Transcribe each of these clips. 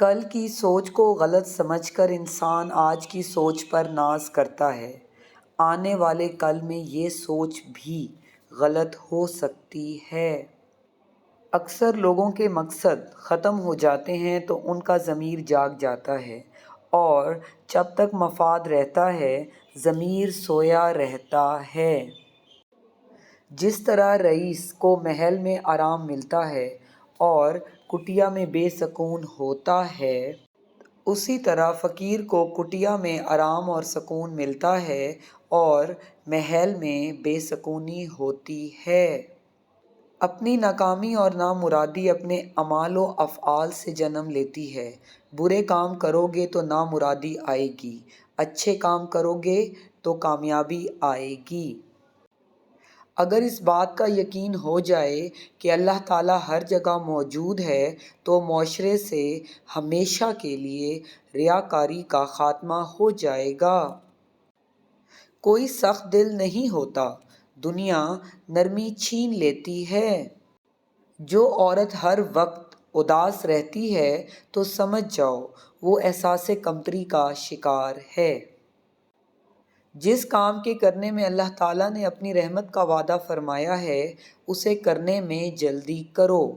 کل کی سوچ کو غلط سمجھ کر انسان آج کی سوچ پر ناز کرتا ہے۔ آنے والے کل میں یہ سوچ بھی غلط ہو سکتی ہے۔ اکثر لوگوں کے مقصد ختم ہو جاتے ہیں تو ان کا ضمیر جاگ جاتا ہے، اور جب تک مفاد رہتا ہے ضمیر سویا رہتا ہے۔ جس طرح رئیس کو محل میں آرام ملتا ہے اور کٹیا میں بے سکون ہوتا ہے، اسی طرح فقیر کو کٹیا میں آرام اور سکون ملتا ہے اور محل میں بے سکونی ہوتی ہے۔ اپنی ناکامی اور نامرادی اپنے اعمال و افعال سے جنم لیتی ہے۔ برے کام کرو گے تو نامرادی آئے گی، اچھے کام کرو گے تو کامیابی آئے گی۔ اگر اس بات کا یقین ہو جائے کہ اللہ تعالیٰ ہر جگہ موجود ہے تو معاشرے سے ہمیشہ کے لیے ریاکاری کا خاتمہ ہو جائے گا۔ کوئی سخت دل نہیں ہوتا، دنیا نرمی چھین لیتی ہے۔ جو عورت ہر وقت اداس رہتی ہے تو سمجھ جاؤ وہ احساس کمتری کا شکار ہے۔ جس کام کے کرنے میں اللہ تعالیٰ نے اپنی رحمت کا وعدہ فرمایا ہے اسے کرنے میں جلدی کرو۔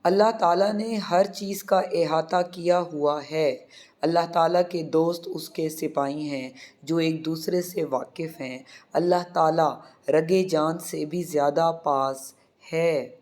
اللہ تعالیٰ نے ہر چیز کا احاطہ کیا ہوا ہے۔ اللہ تعالیٰ کے دوست اس کے سپاہی ہیں جو ایک دوسرے سے واقف ہیں۔ اللہ تعالیٰ رگِ جان سے بھی زیادہ پاس ہے۔